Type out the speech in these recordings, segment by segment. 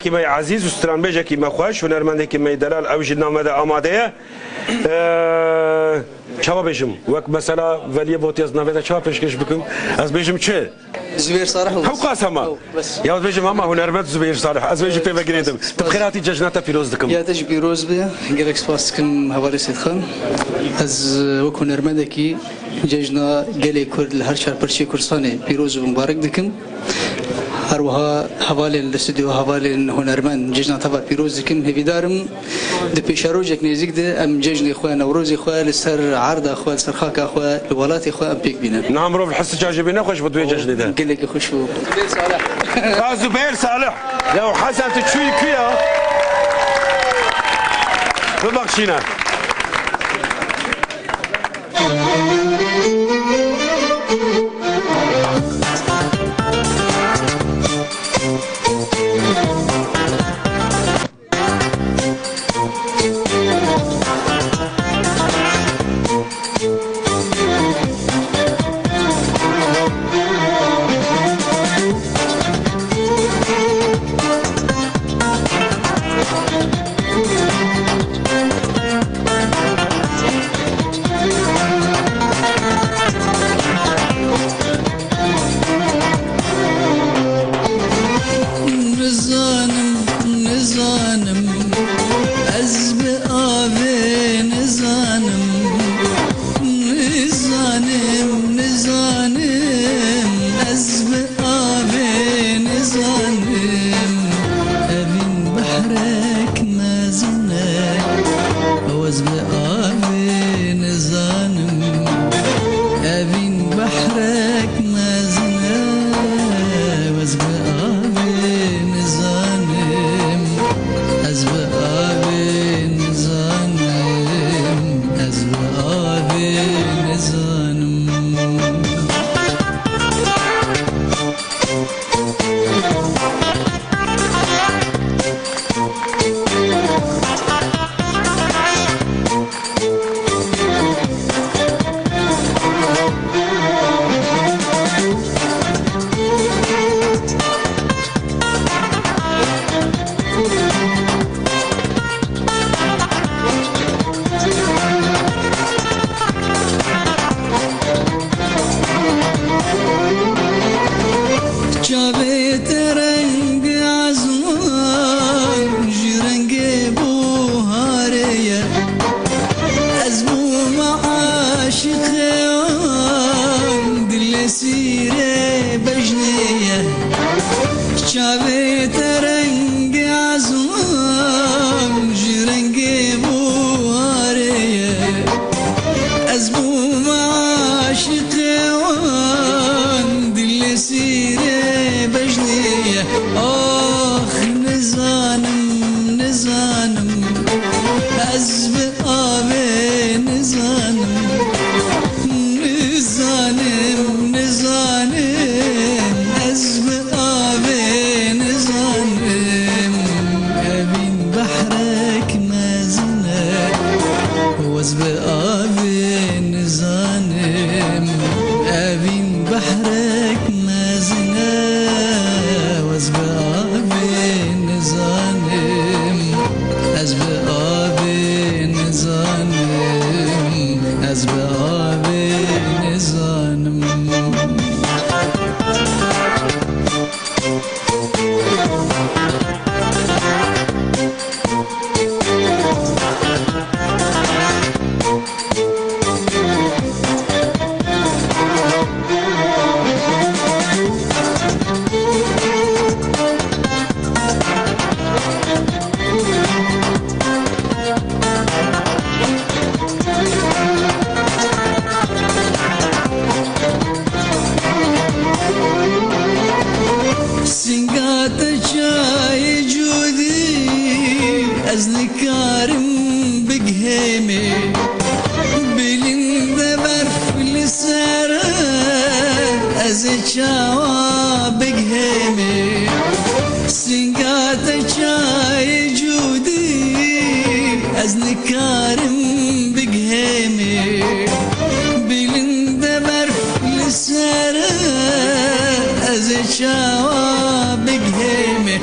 کی می عزیز و ستران بیجه کی مخوش و نرمنده کی می دلال او جنامه ده آماده چه بیشم وقت مثلا ولی بودی از نویده چه پیشکش بکن از بیشم چه زبير صالح هم قاسمه يا بیشم اما هنرمند زبیر صالح از بیشم پی بگیردم تبخیراتی جشنات پیروز دکم يا تج بيروز بيا جالك سباس كم هواري سيد خان از وكو نرمنده كي ججنا جالي كرد لهر شهر برشي كرساني بيروز ومبارك دكم هروها حوالی الاستودیو حوالی هنرمند جشن تبع پیروز کم هیدارم د پیشروجک نزدیک ده ام جشن خو نوروز خو لسر عرض خو لسر خاک خو الولات خو ام پیک بینه نعم روح الحس جاجبينا خوش بدوي جشن ده قال لك خوش زبير صالح زبير صالح لو حسن تشوي كيا ببخشينا شوابق همي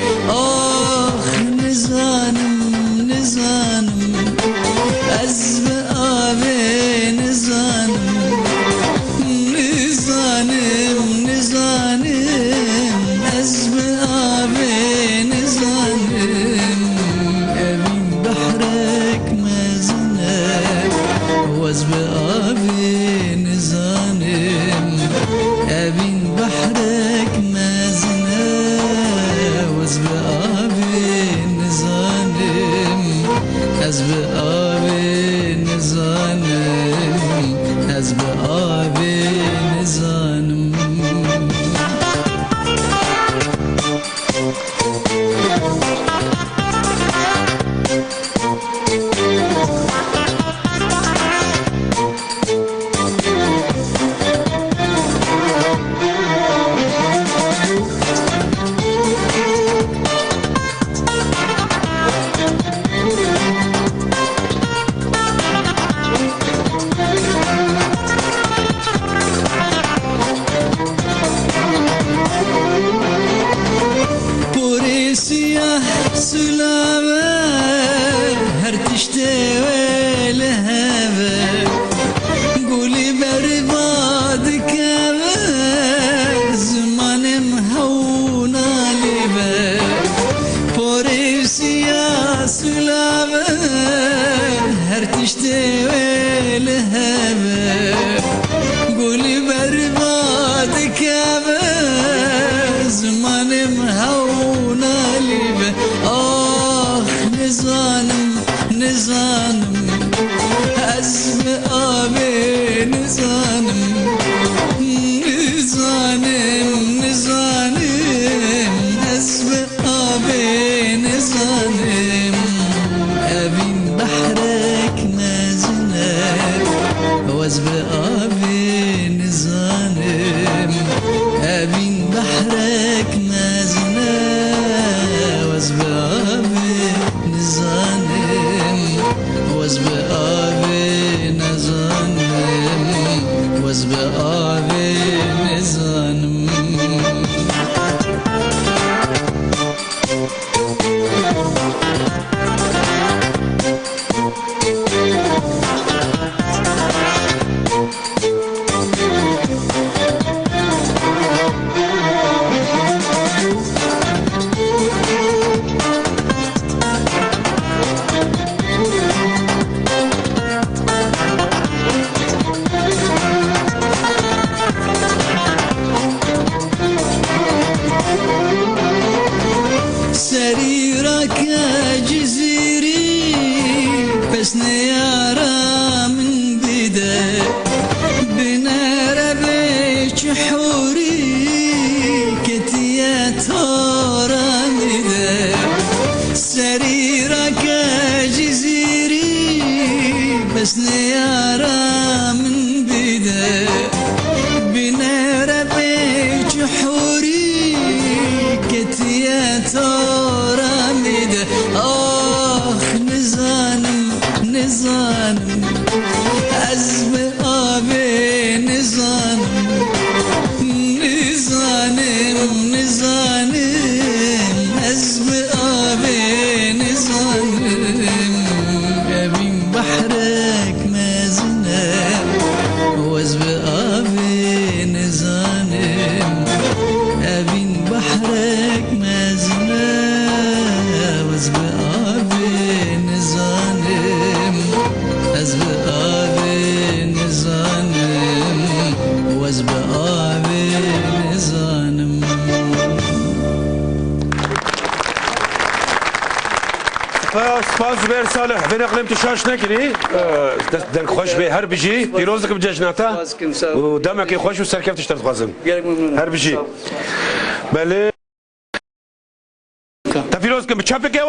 سیاه سلاوه هر تشته لهوه گولی برباد کبه زمانم هونا لیبه پوری سیاه سلاوه هر تشته لهوه گولی برباد کبه زمانم هونا لیبه آخ نزانم نزانم از به آب نزانم نزانم نزانم از به آب نزانم أبين بحرك نازنة وز بآب نزانم أبين بحرك نازنة وز بآب نزانم وز بآب نزانم وز بآب نزانم سريرك جزيري بس نيارا من بدا بنار بيش حوري كتيا تورا مدا سريرك جزيري بس نيارا من بدا بنار بيش حوري كتيا تورا مدا آخ نزانم نزانم از به آب نزانم نزانم نزانم از به آب نزانم أبين بحرك مازنم وز به آب نزانم أبين بحرك مازنم وز به آب نزانم از به آب نزانم وز به آب نزانم سپاس بر صالح بین اقلیم تشاش نکنی دن خوش به هر بجی پیروزک بجناتا و دمکی خوش و سرکفتش تخوازم هر بجی بله تا پیروزک بچاپ که